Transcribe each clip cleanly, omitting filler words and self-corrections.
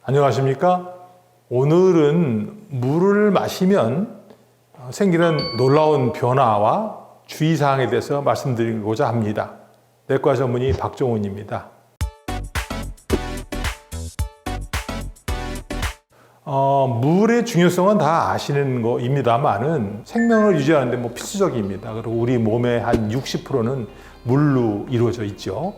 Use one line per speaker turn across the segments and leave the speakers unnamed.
안녕하십니까? 오늘은 물을 마시면 생기는 놀라운 변화와 주의사항에 대해서 말씀드리고자 합니다. 내과 전문의 박종훈입니다. 물의 중요성은 다 아시는 거입니다만은 생명을 유지하는 데 필수적입니다. 그리고 우리 몸의 한 60%는 물로 이루어져 있죠.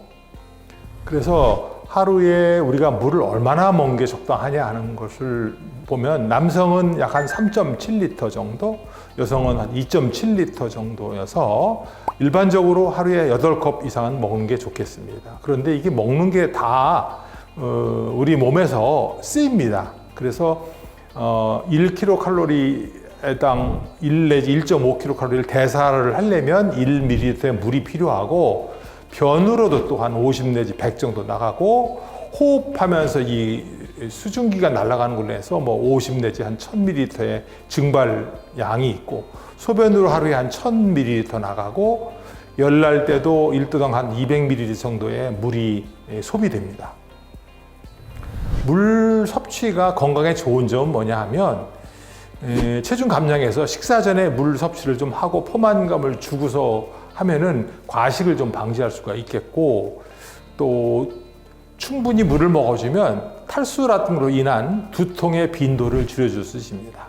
그래서 하루에 우리가 물을 얼마나 먹는 게 적당하냐 하는 것을 보면 남성은 약 한 3.7리터 정도, 여성은 한 2.7리터 정도여서 일반적으로 하루에 8컵 이상은 먹는 게 좋겠습니다. 그런데 이게 먹는 게 다 우리 몸에서 쓰입니다. 그래서 1kcal에 1 내지 1.5kcal를 대사를 하려면 1ml의 물이 필요하고 변으로도 또 한 50 내지 100 정도 나가고 호흡하면서 이 수증기가 날아가는 걸로 해서 50 내지 한 1000ml의 증발량이 있고 소변으로 하루에 한 1000ml 나가고 열날 때도 1도당 한 200ml 정도의 물이 소비됩니다. 물 섭취가 건강에 좋은 점은 뭐냐 하면 체중 감량에서 식사 전에 물 섭취를 좀 하고 포만감을 주고서 하면은 과식을 좀 방지할 수가 있겠고, 또 충분히 물을 먹어주면 탈수 같은 걸로 인한 두통의 빈도를 줄여줄 수 있습니다.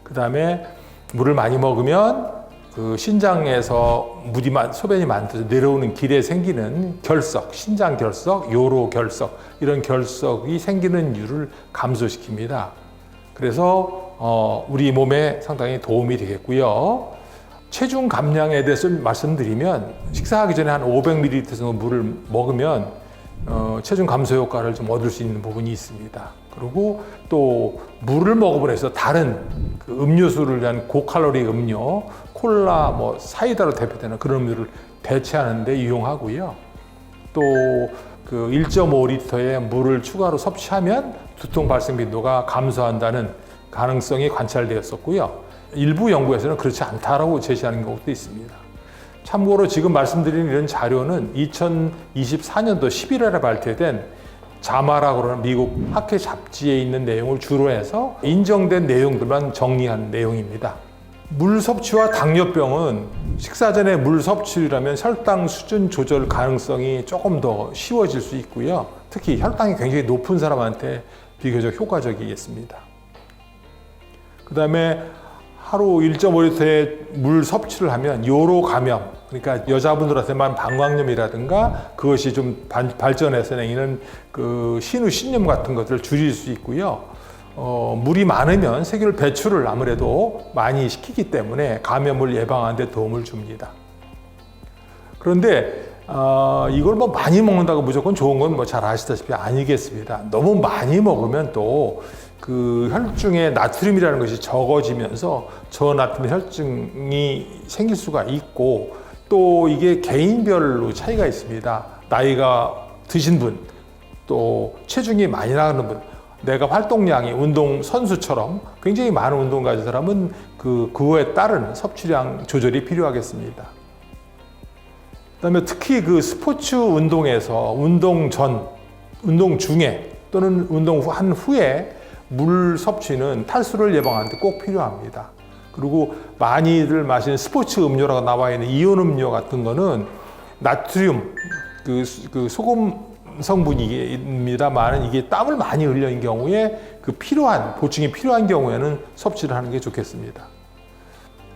그 다음에 물을 많이 먹으면 그 신장에서 소변이 만들어져 내려오는 길에 생기는 결석, 신장 결석, 요로 결석, 이런 결석이 생기는 이유를 감소시킵니다. 그래서 우리 몸에 상당히 도움이 되겠고요. 체중 감량에 대해서 말씀드리면 식사하기 전에 한 500ml 정도 물을 먹으면 체중 감소 효과를 좀 얻을 수 있는 부분이 있습니다. 그리고 또 물을 먹음으로 해서 다른 그 음료수를 위한 고칼로리 음료, 콜라, 사이다로 대표되는 그런 음료를 대체하는 데 이용하고요. 또 그 1.5리터의 물을 추가로 섭취하면 두통 발생 빈도가 감소한다는 가능성이 관찰되었었고요. 일부 연구에서는 그렇지 않다라고 제시하는 것도 있습니다. 참고로 지금 말씀드린 이런 자료는 2024년도 11월에 발표된 자마라고 하는 미국 학회 잡지에 있는 내용을 주로 해서 인정된 내용들만 정리한 내용입니다. 물 섭취와 당뇨병은 식사 전에 물 섭취라면 혈당 수준 조절 가능성이 조금 더 쉬워질 수 있고요. 특히 혈당이 굉장히 높은 사람한테 비교적 효과적이겠습니다. 그 다음에 하루 1.5리터의 물 섭취를 하면 요로 감염, 그러니까 여자분들한테만 방광염이라든가 그것이 좀 발전해서 생기는 그 신우신염 같은 것들을 줄일 수 있고요. 물이 많으면 세균 배출을 아무래도 많이 시키기 때문에 감염을 예방하는 데 도움을 줍니다. 그런데 이걸 많이 먹는다고 무조건 좋은 건 잘 아시다시피 아니겠습니다. 너무 많이 먹으면 또 그 혈중에 나트륨이라는 것이 적어지면서 저나트륨 혈증이 생길 수가 있고, 또 이게 개인별로 차이가 있습니다. 나이가 드신 분, 또 체중이 많이 나가는 분, 내가 활동량이 운동 선수처럼 굉장히 많은 운동 가진 사람은 그거에 따른 섭취량 조절이 필요하겠습니다. 그다음에 특히 그 스포츠 운동에서 운동 전, 운동 중에 또는 운동한 후에 물 섭취는 탈수를 예방하는 데 꼭 필요합니다. 그리고 많이들 마시는 스포츠 음료라고 나와 있는 이온 음료 같은 거는 나트륨, 그 소금 성분입니다만 이게 땀을 많이 흘린 경우에 보충이 필요한 경우에는 섭취를 하는 게 좋겠습니다.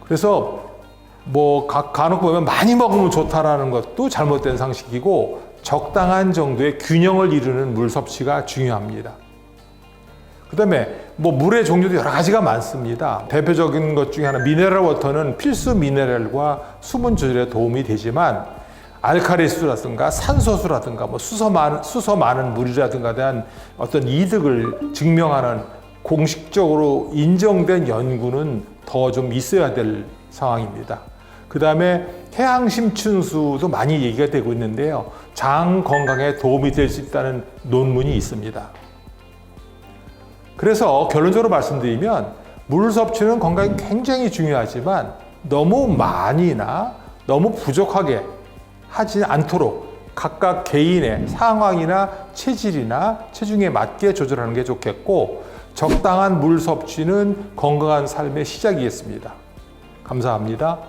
그래서 간혹 보면 많이 먹으면 좋다라는 것도 잘못된 상식이고, 적당한 정도의 균형을 이루는 물 섭취가 중요합니다. 그 다음에 물의 종류도 여러 가지가 많습니다. 대표적인 것 중에 하나 미네랄 워터는 필수 미네랄과 수분 조절에 도움이 되지만 알칼리수라든가 산소수라든가 수소 많은 물이라든가 대한 어떤 이득을 증명하는 공식적으로 인정된 연구는 더 좀 있어야 될 상황입니다. 그 다음에 해양심춘수도 많이 얘기가 되고 있는데요. 장 건강에 도움이 될 수 있다는 논문이 있습니다. 그래서 결론적으로 말씀드리면 물 섭취는 건강에 굉장히 중요하지만 너무 많이나 너무 부족하게 하지 않도록 각각 개인의 상황이나 체질이나 체중에 맞게 조절하는 게 좋겠고, 적당한 물 섭취는 건강한 삶의 시작이겠습니다. 감사합니다.